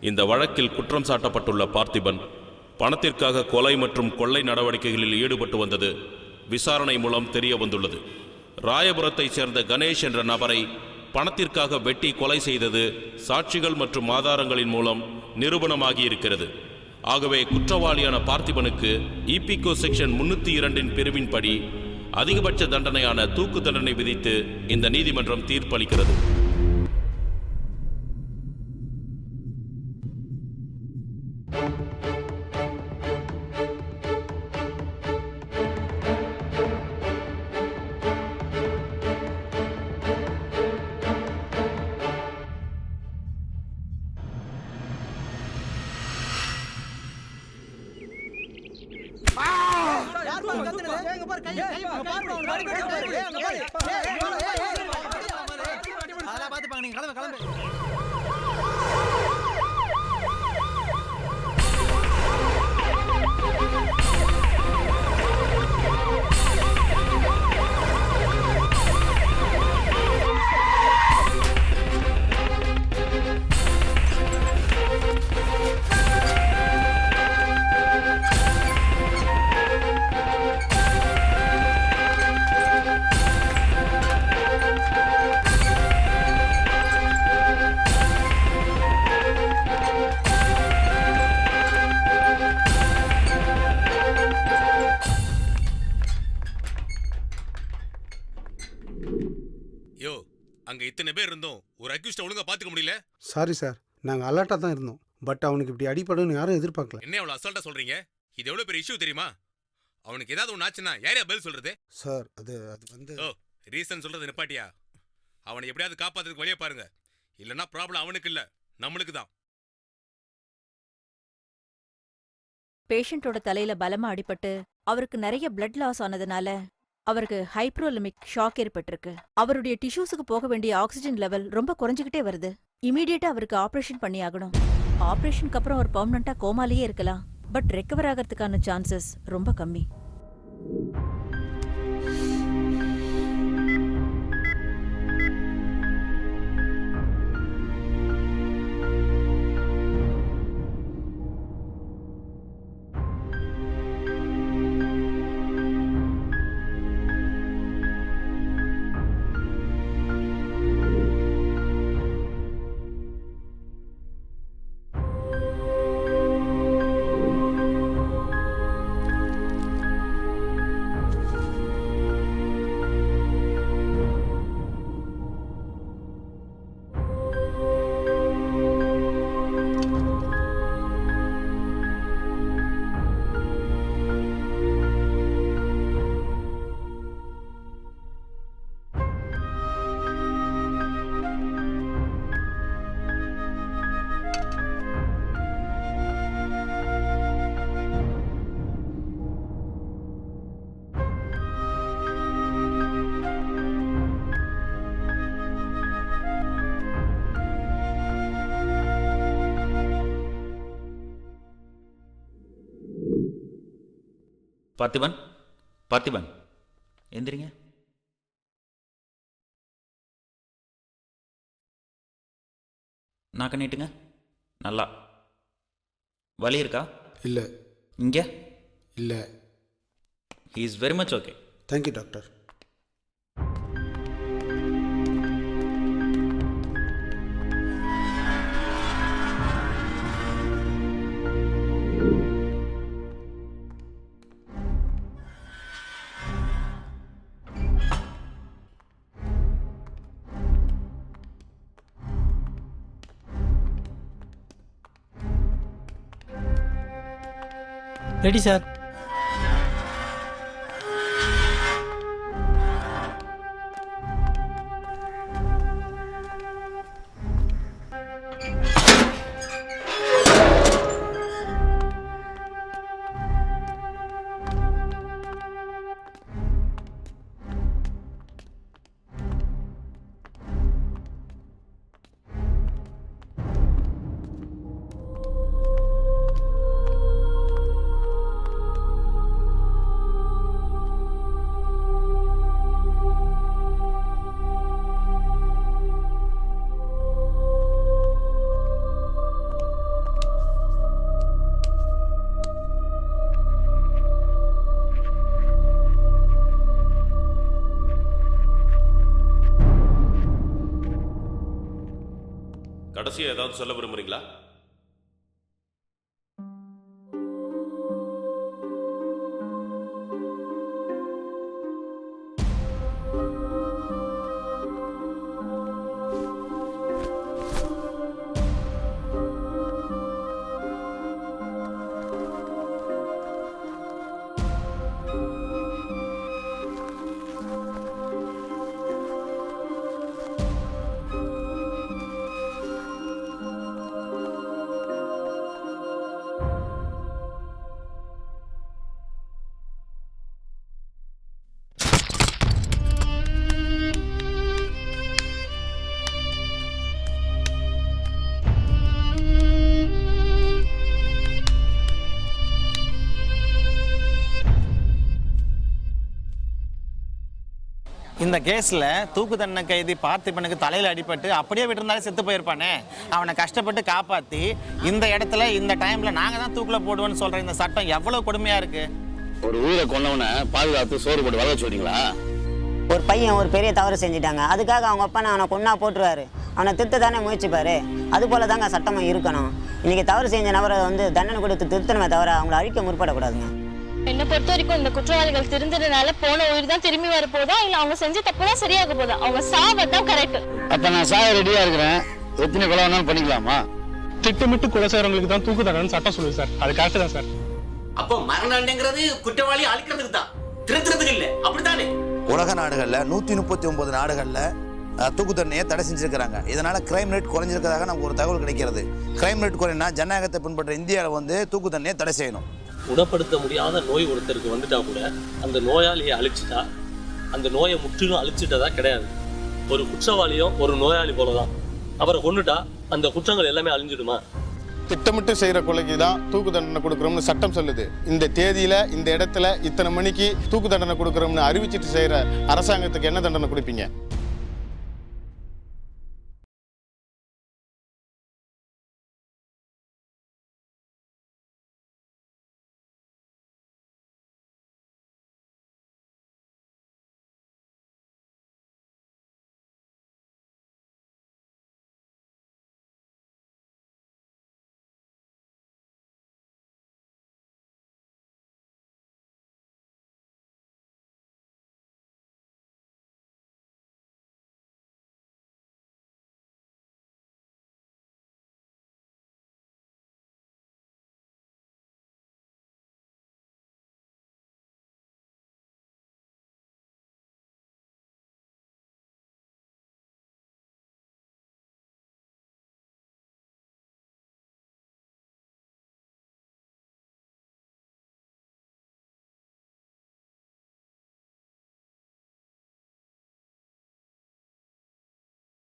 இந்த வழக்கில் குற்றம் சாட்டப்பட்டுள்ள பார்த்திபன் பணத்திற்காக கொலை மற்றும் கொள்ளை நடவடிக்கைகளில் ஈடுபட்டு வந்தது விசாரணை மூலம் தெரிய வந்துள்ளது. ராயபுரத்தைச் சேர்ந்த கணேஷ் என்ற நபரை பணத்திற்காக வெட்டி கொலை செய்தது சாட்சிகள் மற்றும் ஆதாரங்களின் மூலம் நிரூபணமாகி இருக்கிறது. ஆகவே குற்றவாளியான பார்த்திபனுக்கு இபிகோ செக்ஷன் 302 பிரிவின்படி அதிகபட்ச தண்டனையான தூக்கு தண்டனை விதித்து இந்த நீதிமன்றம் தீர்ப்பளிக்கிறது. அங்க இத்தனை பேர் இருந்தோம், ஒரு அக்யூஸ்ட ஒழுங்கா பாத்துக்க முடியல. சாரி சார், நாங்க அலர்ட்டா தான் இருந்தோம். பட் அவனுக்கு இப்படி அடிபடுன்னு யாரும் எதிர்பார்க்கல. என்ன அவ்வளவு அசால்ட்டா சொல்றீங்க? இது எவ்வளவு பெரிய இஷ்யூ தெரியுமா? அவனுக்கு ஏதாவது ஒன்று ஆச்சுன்னா யாரையா பதில் சொல்றது? சார் அது வந்து ரீசன் சொல்றது நிப்பாட்டியா? அவனை எப்படியாவது காப்பாத்துறதுக்கு வழியை பாருங்க. இல்லைன்னா ப்ராப்ளம் அவனுக்கு இல்ல, நம்மளுக்கு தான். பேஷண்டோட தலையில பலமா அடிபட்டு அவருக்கு நிறைய பிளட் லாஸ் ஆனதுனால அவருக்கு ஹைப்ரோலிமிக் ஷாக் ஏற்பட்டிருக்கு. அவருடைய டிஷ்யூஸுக்கு போக வேண்டிய ஆக்சிஜன் லெவல் ரொம்ப குறைஞ்சிக்கிட்டே வருது. இமீடியட்டா அவருக்கு ஆபரேஷன் பண்ணி ஆகணும். ஆபரேஷனுக்கு அப்புறம் அவர் பெர்மனண்டா கோமாலேயே இருக்கலாம். பட் ரெக்கவர் ஆகிறதுக்கான சான்சஸ் ரொம்ப கம்மி. பார்த்திபன், பார்த்திபன், எந்திரிங்க. நாக்க நீட்டுங்க. நல்லா. வலி இருக்கா? இல்லை. இங்கே? இல்லை. He is very much okay. Thank you doctor. Ready sir. கடைசியாக ஏதாவது சொல்ல விரும்புறீங்களா? இந்த கேஸில் தூக்கு தண்டனை கைதி பார்த்திபனுக்கு தலையில் அடிபட்டு அப்படியே விட்டுருந்தாலே செத்து போயிருப்பானே. அவனை கஷ்டப்பட்டு காப்பாற்றி இந்த இடத்துல இந்த டைமில் நாங்கள் தான் தூக்கில் போடுவோன்னு சொல்கிற இந்த சட்டம் எவ்வளோ கொடுமையாக இருக்குது. ஒரு உயிரை கொண்டவனை பாதுகாத்து சோறு போட்டு வளர சொல்றீங்களா? ஒரு பையன் ஒரு பெரிய தவறு செஞ்சுட்டாங்க, அதுக்காக அவங்க அப்பா அவனை கொன்னா போட்டுருவாரு, அவனை திருத்த தானே முயற்சிப்பாரு. அது போல தாங்க சட்டமாக இருக்கணும். இன்னைக்கு தவறு செஞ்ச நபரை தண்டனை கொடுத்து திருத்தணுமே தவிர அவங்கள அழிக்க முற்படக்கூடாதுங்க. என்னை பொறுத்த வரைக்கும் இந்த குற்றவாளிகள் திருந்ததுனால போன உயிர் தான் திரும்பி வர போதா இல்ல அவங்க செஞ்ச தப்பு தான் சரியாக போதா? அவங்க சாவதான் கரெக்ட். அப்ப நான் சாக ரெடியா இருக்கிறேன். எத்தனை கொலை வேணாலும் பண்ணிக்கலாமா? திட்டமிட்டு கொலை செய்யறவங்களுக்கு தான் தூக்கு தண்டனை சட்டம் சொல்லுது சார். அது கரெக்ட் தான் சார். அப்போ மரண தண்டனைங்கிறது குற்றவாளி அழிக்கிறதுக்கு தான், திருத்துறதுக்கு இல்ல, அப்படித்தானே? உலக நாடுகள்ல 139 நாடுகள்ல தூக்கு தண்டனையை தடை செஞ்சிருக்கிறாங்க. இதனால கிரைம் ரேட் குறைஞ்சிருக்கிறதாக நமக்கு ஒரு தகவல் கிடைக்கிறது. கிரைம் ரேட் குறையினா ஜனநாயகத்தை பின்பற்ற இந்தியாவில் தூக்கு தண்டனையை தடை செய்யணும். குணப்படுத்த முடியாத நோய் ஒருத்தருக்கு வந்துட்டா கூட அந்த நோயாளியை அழிச்சிட்டா அந்த நோயை முற்றிலும் அழிச்சிட்டதா கிடையாது. ஒரு குற்றவாளியும் ஒரு நோயாளி போலதான். அவரை கொண்டுட்டா அந்த குற்றங்கள் எல்லாமே அழிஞ்சிடுமா? திட்டமிட்டு செய்யற கொலைக்கு தான் தூக்கு தண்டனை கொடுக்குறோம்னு சட்டம் சொல்லுது. இந்த தேதியில இந்த இடத்துல இத்தனை மணிக்கு தூக்கு தண்டனை கொடுக்குறோம்னு அறிவிச்சிட்டு செய்யற அரசாங்கத்துக்கு என்ன தண்டனை கொடுப்பீங்க?